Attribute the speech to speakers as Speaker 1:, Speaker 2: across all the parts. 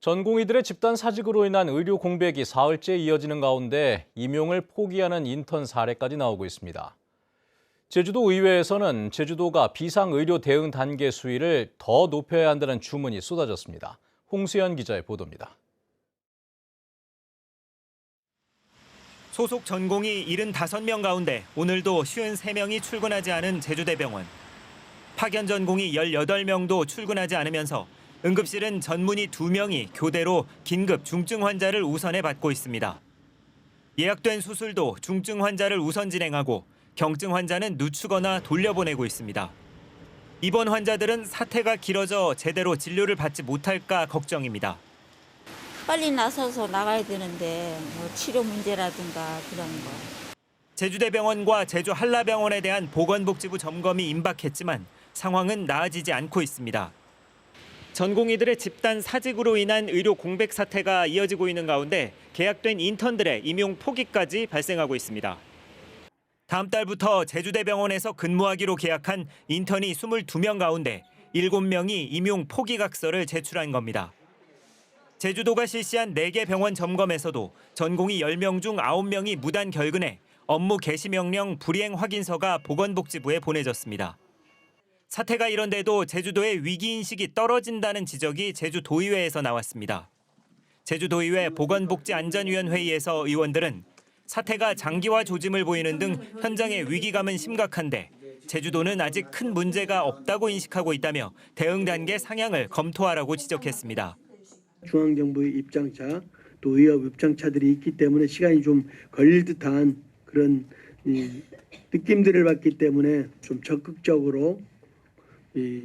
Speaker 1: 전공의들의 집단 사직으로 인한 의료 공백이 사흘째 이어지는 가운데 임용을 포기하는 인턴 사례까지 나오고 있습니다. 제주도 의회에서는 제주도가 비상의료 대응 단계 수위를 더 높여야 한다는 주문이 쏟아졌습니다. 홍수연 기자의 보도입니다.
Speaker 2: 소속 전공의 75명 가운데 오늘도 53명이 출근하지 않은 제주대병원. 파견 전공의 18명도 출근하지 않으면서 응급실은 전문의 2명이 교대로 긴급 중증 환자를 우선해 받고 있습니다. 예약된 수술도 중증 환자를 우선 진행하고 경증 환자는 늦추거나 돌려보내고 있습니다. 입원 환자들은 사태가 길어져 제대로 진료를 받지 못할까 걱정입니다.
Speaker 3: 빨리 나서서 나가야 되는데 뭐 치료 문제라든가 그런 거.
Speaker 2: 제주대병원과 제주 한라병원에 대한 보건복지부 점검이 임박했지만 상황은 나아지지 않고 있습니다. 전공의들의 집단 사직으로 인한 의료 공백 사태가 이어지고 있는 가운데 계약된 인턴들의 임용 포기까지 발생하고 있습니다. 다음 달부터 제주대병원에서 근무하기로 계약한 인턴이 22명 가운데 7명이 임용 포기각서를 제출한 겁니다. 제주도가 실시한 4개 병원 점검에서도 전공의 10명 중 9명이 무단 결근해 업무 개시 명령 불이행 확인서가 보건복지부에 보내졌습니다. 사태가 이런데도 제주도의 위기인식이 떨어진다는 지적이 제주도의회에서 나왔습니다. 제주도의회 보건복지안전위원회의에서 의원들은 사태가 장기화 조짐을 보이는 등 현장의 위기감은 심각한데 제주도는 아직 큰 문제가 없다고 인식하고 있다며 대응 단계 상향을 검토하라고 지적했습니다.
Speaker 4: 중앙정부의 입장차, 또 의협 입장차들이 있기 때문에 시간이 좀 걸릴 듯한 그런 느낌들을 받기 때문에 좀 적극적으로 이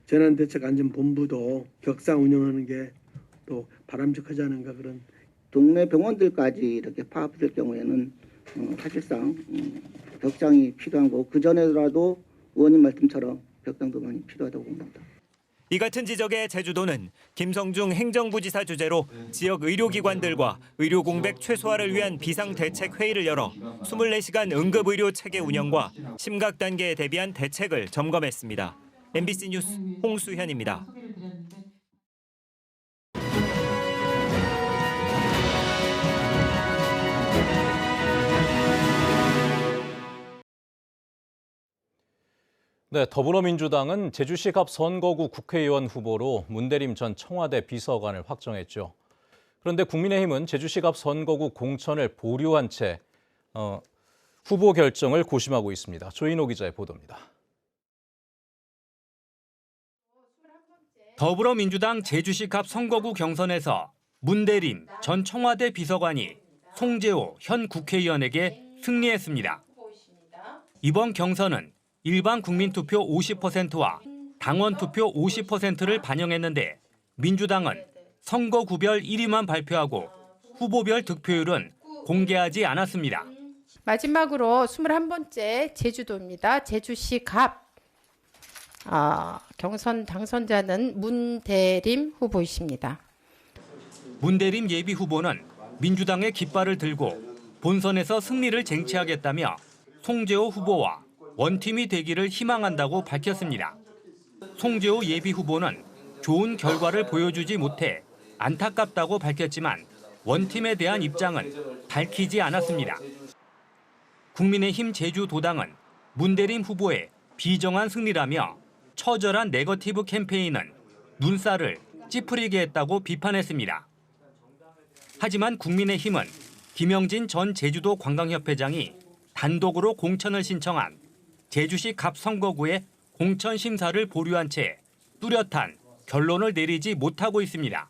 Speaker 4: 재난대책안전본부도 격상 운영하는 게 또 바람직하지 않은가 그런.
Speaker 5: 동네 병원들까지 이렇게 파업될 경우에는 사실상 격상이 필요한 거고 그 전에라도 의원님 말씀처럼 격상도 많이 필요하다고 봅니다.
Speaker 2: 이 같은 지적에 제주도는 김성중 행정부지사 주재로 지역 의료기관들과 의료 공백 최소화를 위한 비상대책회의를 열어 24시간 응급의료 체계 운영과 심각 단계에 대비한 대책을 점검했습니다. MBC 뉴스 홍수현입니다.
Speaker 1: 네, 더불어민주당은 제주시 갑 선거구 국회의원 후보로 문대림 전 청와대 비서관을 확정했죠. 그런데 국민의힘은 제주시 갑 선거구 공천을 보류한 채 후보 결정을 고심하고 있습니다. 조인호 기자의 보도입니다.
Speaker 6: 더불어민주당 제주시 갑 선거구 경선에서 문대림 전 청와대 비서관이 송재호 현 국회의원에게 승리했습니다. 이번 경선은 일반 국민투표 50%와 당원투표 50%를 반영했는데 민주당은 선거구별 1위만 발표하고 후보별 득표율은 공개하지 않았습니다.
Speaker 7: 마지막으로 21번째 제주도입니다. 제주시 갑 경선 당선자는 문대림 후보이십니다.
Speaker 6: 문대림 예비 후보는 민주당의 깃발을 들고 본선에서 승리를 쟁취하겠다며 송재호 후보와 원팀이 되기를 희망한다고 밝혔습니다. 송재호 예비 후보는 좋은 결과를 보여주지 못해 안타깝다고 밝혔지만 원팀에 대한 입장은 밝히지 않았습니다. 국민의힘 제주도당은 문대림 후보의 비정한 승리라며 처절한 네거티브 캠페인은 눈살을 찌푸리게 했다고 비판했습니다. 하지만 국민의힘은 김영진 전 제주도 관광협회장이 단독으로 공천을 신청한 제주시 갑 선거구의 공천 심사를 보류한 채 뚜렷한 결론을 내리지 못하고 있습니다.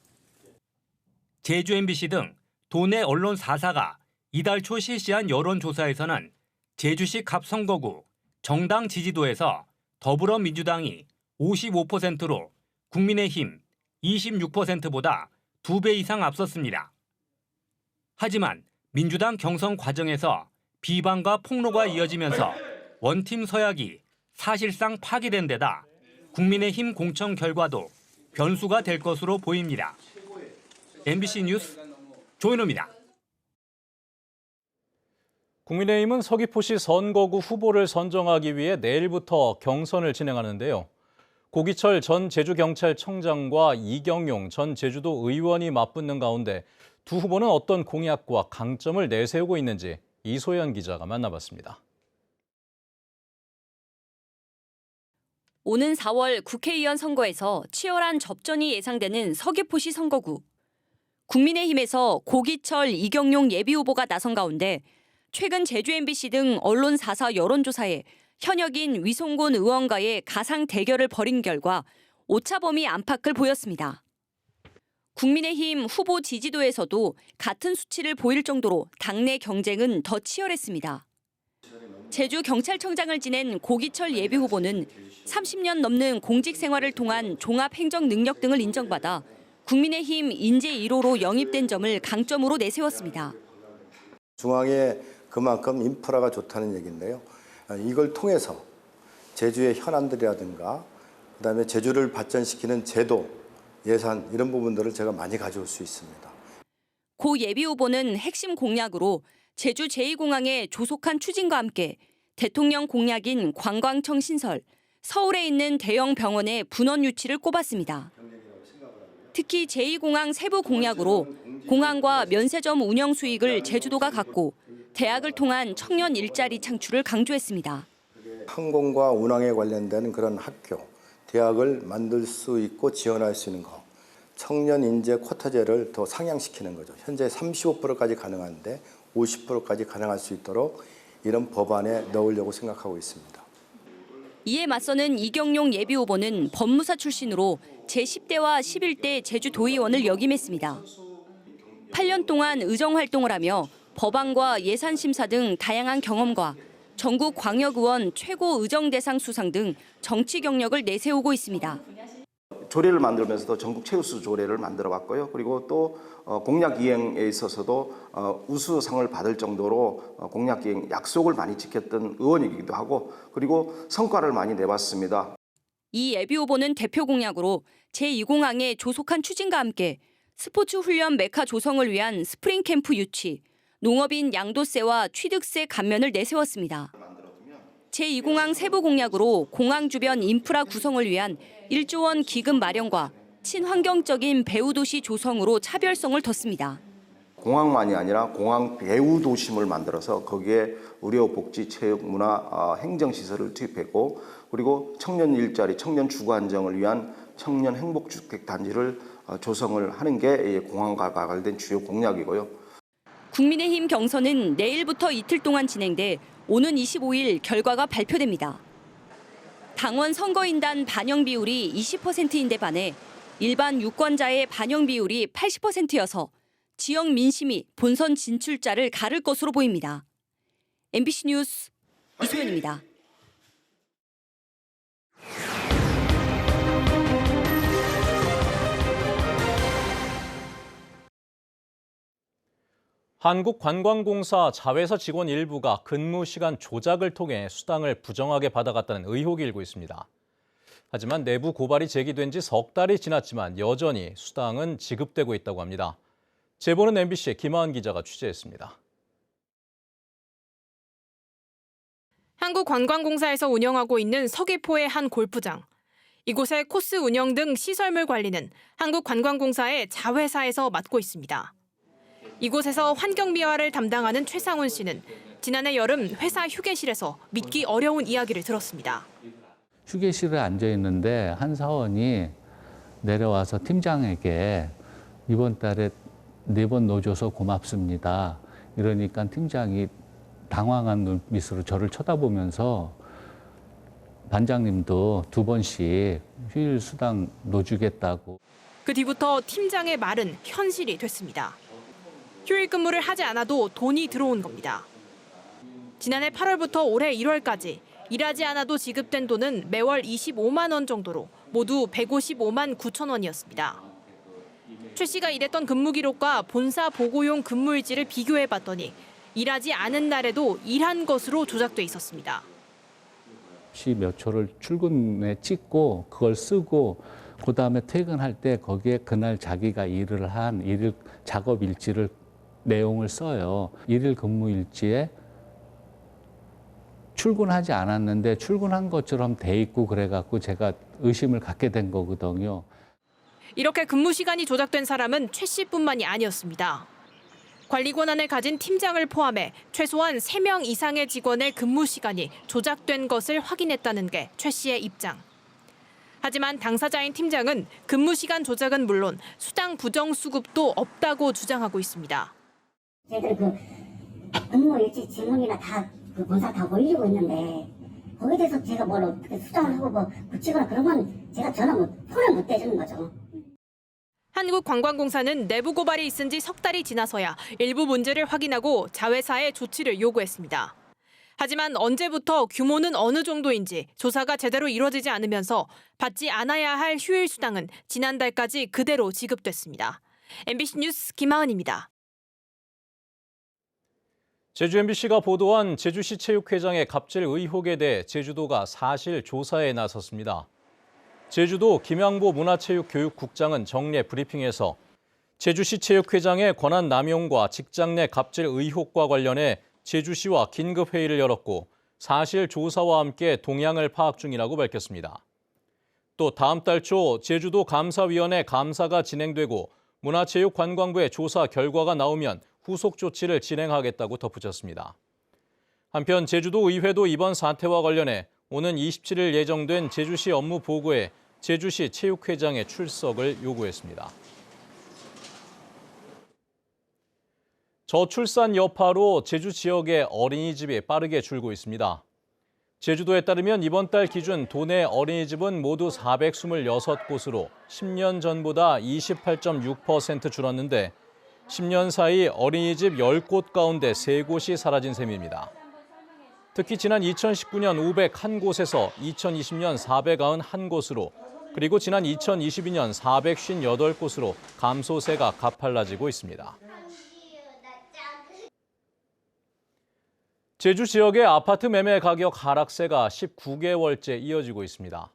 Speaker 6: 제주 MBC 등 도내 언론 4사가 이달 초 실시한 여론조사에서는 제주시 갑 선거구 정당 지지도에서 더불어민주당이 55%로 국민의힘 26%보다 2배 이상 앞섰습니다. 하지만 민주당 경선 과정에서 비방과 폭로가 이어지면서 원팀 서약이 사실상 파기된 데다 국민의힘 공천 결과도 변수가 될 것으로 보입니다. MBC 뉴스 조인호입니다.
Speaker 1: 국민의힘은 서귀포시 선거구 후보를 선정하기 위해 내일부터 경선을 진행하는데요. 고기철 전 제주경찰청장과 이경용 전 제주도 의원이 맞붙는 가운데 두 후보는 어떤 공약과 강점을 내세우고 있는지 이소연 기자가 만나봤습니다.
Speaker 8: 오는 4월 국회의원 선거에서 치열한 접전이 예상되는 서귀포시 선거구. 국민의힘에서 고기철, 이경용 예비후보가 나선 가운데 최근 제주 MBC 등 언론 4사 여론조사에 현역인 위송곤 의원과의 가상 대결을 벌인 결과 오차범위 안팎을 보였습니다. 국민의힘 후보 지지도에서도 같은 수치를 보일 정도로 당내 경쟁은 더 치열했습니다. 제주경찰청장을 지낸 고기철 예비후보는 30년 넘는 공직 생활을 통한 종합행정 능력 등을 인정받아 국민의힘 인재 1호로 영입된 점을 강점으로 내세웠습니다.
Speaker 9: 중앙에 그만큼 인프라가 좋다는 얘기인데요. 이걸 통해서 제주의 현안들이라든가 그다음에 제주를 발전시키는 제도, 예산 이런 부분들을 제가 많이 가져올 수 있습니다.
Speaker 8: 고 예비후보는 핵심 공약으로 제주 제2공항의 조속한 추진과 함께 대통령 공약인 관광청 신설, 서울에 있는 대형 병원의 분원 유치를 꼽았습니다. 특히 제2공항 세부 공약으로 공항과 면세점 운영 수익을 제주도가 갖고 대학을 통한 청년 일자리 창출을 강조했습니다.
Speaker 9: 항공과 운항에 관련된 그런 학교, 대학을 만들 수 있고 지원할 수 있는 거. 청년 인재 쿼타제를 더 상향시키는 거죠. 현재 35%까지 가능한데 50%까지 가능할 수 있도록 이런 법안에 넣으려고 생각하고 있습니다.
Speaker 8: 이에 맞서는 이경용 예비후보는 법무사 출신으로 제10대와 11대 제주도의원을 역임했습니다. 8년 동안 의정활동을 하며 법안과 예산심사 등 다양한 경험과 전국 광역의원 최고 의정대상 수상 등 정치 경력을 내세우고 있습니다.
Speaker 10: 조례를 만들면서도 전국 최우수 조례를 만들어 왔고요. 그리고 또 공약 이행에 있어서도 우수상을 받을 정도로 공약 이행 약속을 많이 지켰던 의원이기도 하고 그리고 성과를 많이 내봤습니다.
Speaker 8: 이 예비후보는 대표 공약으로 제2공항의 조속한 추진과 함께 스포츠 훈련 메카 조성을 위한 스프링 캠프 유치, 농업인 양도세와 취득세 감면을 내세웠습니다. 제2공항 세부 공약으로 공항 주변 인프라 구성을 위한 1조 원 기금 마련과 친환경적인 배후도시 조성으로 차별성을 뒀습니다.
Speaker 10: 공항만이 아니라 공항 배후 도심을 만들어서 거기에 의료, 복지, 체육, 문화, 행정시설을 투입했고 그리고 청년 일자리, 청년 주거 안정을 위한 청년 행복주택 단지를 조성을 하는 게 공항과 관련된 주요 공약이고요.
Speaker 8: 국민의힘 경선은 내일부터 이틀 동안 진행돼 오는 25일 결과가 발표됩니다. 당원 선거인단 반영 비율이 20%인데 반해 일반 유권자의 반영 비율이 80%여서 지역 민심이 본선 진출자를 가를 것으로 보입니다. MBC 뉴스 이소연입니다.
Speaker 1: 한국관광공사 자회사 직원 일부가 근무 시간 조작을 통해 수당을 부정하게 받아갔다는 의혹이 일고 있습니다. 하지만 내부 고발이 제기된 지 석 달이 지났지만 여전히 수당은 지급되고 있다고 합니다. 제보는 MBC의 김하은 기자가 취재했습니다.
Speaker 11: 한국관광공사에서 운영하고 있는 서귀포의 한 골프장. 이곳의 코스 운영 등 시설물 관리는 한국관광공사의 자회사에서 맡고 있습니다. 이곳에서 환경미화를 담당하는 최상훈 씨는 지난해 여름 회사 휴게실에서 믿기 어려운 이야기를 들었습니다.
Speaker 12: 휴게실에 앉아 있는데 한 사원이 내려와서 팀장에게 이번 달에 4번 넣어줘서 고맙습니다. 이러니까 팀장이 당황한 눈빛으로 저를 쳐다보면서 반장님도 2번씩 휴일 수당 넣어주겠다고.
Speaker 11: 그 뒤부터 팀장의 말은 현실이 됐습니다. 휴일 근무를 하지 않아도 돈이 들어온 겁니다. 지난해 8월부터 올해 1월까지 일하지 않아도 지급된 돈은 매월 25만 원 정도로 모두 155만 9천 원이었습니다. 최 씨가 일했던 근무 기록과 본사 보고용 근무일지를 비교해봤더니 일하지 않은 날에도 일한 것으로 조작돼 있었습니다.
Speaker 12: 몇 초를 출근에 찍고 그걸 쓰고 그다음에 퇴근할 때 거기에 그날 자기가 일을 한 일일 작업 일지를 내용을 써요. 일일 근무 일지에 출근하지 않았는데 출근한 것처럼 돼 있고 그래갖고 제가 의심을 갖게 된 거거든요.
Speaker 11: 이렇게 근무 시간이 조작된 사람은 최 씨뿐만이 아니었습니다. 관리 권한을 가진 팀장을 포함해 최소한 3명 이상의 직원의 근무 시간이 조작된 것을 확인했다는 게 최 씨의 입장. 하지만 당사자인 팀장은 근무 시간 조작은 물론 수당 부정 수급도 없다고 주장하고 있습니다.
Speaker 13: 저희들 근무 일지 지문이나 다 본사 다 올리고 있는데 거기에 대해서 제가 뭘 어떻게 수정을 하고 붙이거나 그런 건 제가 손을 못 대주는 거죠.
Speaker 11: 한국관광공사는 내부 고발이 있은 지 석 달이 지나서야 일부 문제를 확인하고 자회사에 조치를 요구했습니다. 하지만 언제부터 규모는 어느 정도인지 조사가 제대로 이루어지지 않으면서 받지 않아야 할 휴일 수당은 지난달까지 그대로 지급됐습니다. MBC 뉴스 김하은입니다.
Speaker 1: 제주 MBC가 보도한 제주시 체육회장의 갑질 의혹에 대해 제주도가 사실 조사에 나섰습니다. 제주도 김양보 문화체육교육국장은 정례 브리핑에서 제주시 체육회장의 권한 남용과 직장 내 갑질 의혹과 관련해 제주시와 긴급회의를 열었고 사실 조사와 함께 동향을 파악 중이라고 밝혔습니다. 또 다음 달 초 제주도 감사위원회 감사가 진행되고 문화체육관광부의 조사 결과가 나오면 후속 조치를 진행하겠다고 덧붙였습니다. 한편 제주도 의회도 이번 사태와 관련해 오는 27일 예정된 제주시 업무 보고에 제주시 체육회장의 출석을 요구했습니다. 저출산 여파로 제주 지역의 어린이집이 빠르게 줄고 있습니다. 제주도에 따르면 이번 달 기준 도내 어린이집은 모두 426곳으로 10년 전보다 28.6% 줄었는데 10년 사이 어린이집 10곳 가운데 3곳이 사라진 셈입니다. 특히 지난 2019년 501곳에서 2020년 491곳으로 그리고 지난 2022년 458곳으로 감소세가 가팔라지고 있습니다. 제주 지역의 아파트 매매 가격 하락세가 19개월째 이어지고 있습니다.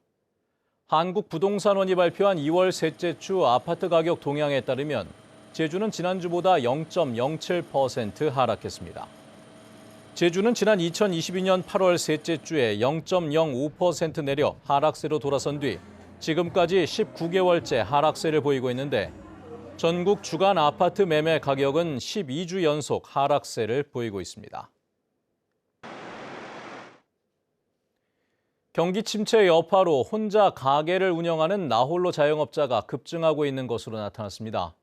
Speaker 1: 한국부동산원이 발표한 2월 셋째 주 아파트 가격 동향에 따르면 제주는 지난주보다 0.07% 하락했습니다. 제주는 지난 2022년 8월 셋째 주에 0.05% 내려 하락세로 돌아선 뒤 지금까지 19개월째 하락세를 보이고 있는데 전국 주간 아파트 매매 가격은 12주 연속 하락세를 보이고 있습니다. 경기 침체 여파로 혼자 가게를 운영하는 나홀로 자영업자가 급증하고 있는 것으로 나타났습니다.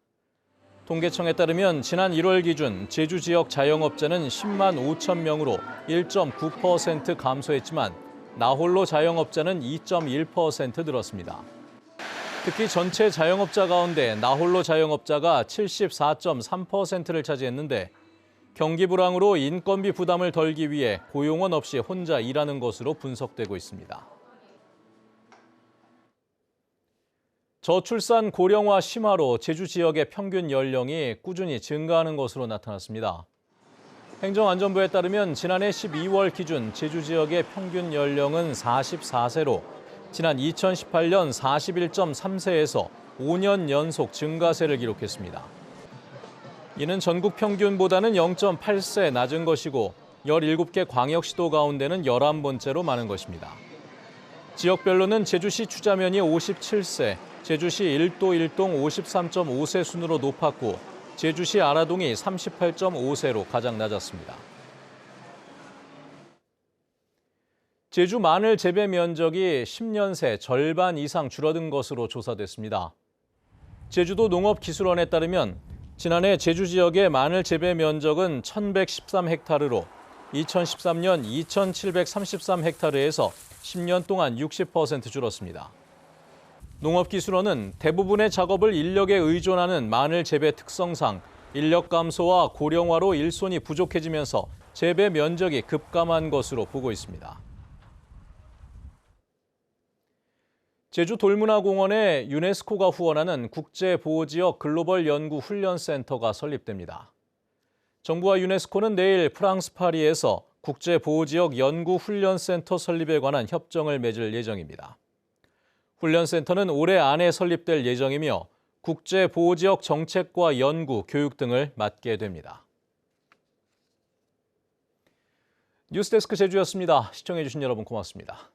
Speaker 1: 통계청에 따르면 지난 1월 기준 제주 지역 자영업자는 10만 5천 명으로 1.9% 감소했지만 나홀로 자영업자는 2.1% 늘었습니다. 특히 전체 자영업자 가운데 나홀로 자영업자가 74.3%를 차지했는데 경기 불황으로 인건비 부담을 덜기 위해 고용원 없이 혼자 일하는 것으로 분석되고 있습니다. 저출산 고령화 심화로 제주 지역의 평균 연령이 꾸준히 증가하는 것으로 나타났습니다. 행정안전부에 따르면 지난해 12월 기준 제주 지역의 평균 연령은 44세로 지난 2018년 41.3세에서 5년 연속 증가세를 기록했습니다. 이는 전국 평균보다는 0.8세 낮은 것이고 17개 광역시도 가운데는 11번째로 많은 것입니다. 지역별로는 제주시 추자면이 57세, 제주시 1도 1동 53.5세 순으로 높았고 제주시 아라동이 38.5세로 가장 낮았습니다. 제주 마늘 재배 면적이 10년 새 절반 이상 줄어든 것으로 조사됐습니다. 제주도 농업기술원에 따르면 지난해 제주 지역의 마늘 재배 면적은 1,113헥타르로 2013년 2,733헥타르에서 10년 동안 60% 줄었습니다. 농업기술원은 대부분의 작업을 인력에 의존하는 마늘 재배 특성상 인력 감소와 고령화로 일손이 부족해지면서 재배 면적이 급감한 것으로 보고 있습니다. 제주 돌문화공원에 유네스코가 후원하는 국제보호지역 글로벌 연구 훈련센터가 설립됩니다. 정부와 유네스코는 내일 프랑스 파리에서 국제보호지역 연구 훈련센터 설립에 관한 협정을 맺을 예정입니다. 훈련센터는 올해 안에 설립될 예정이며 국제보호지역 정책과 연구, 교육 등을 맡게 됩니다. 뉴스데스크 제주였습니다. 시청해주신 여러분 고맙습니다.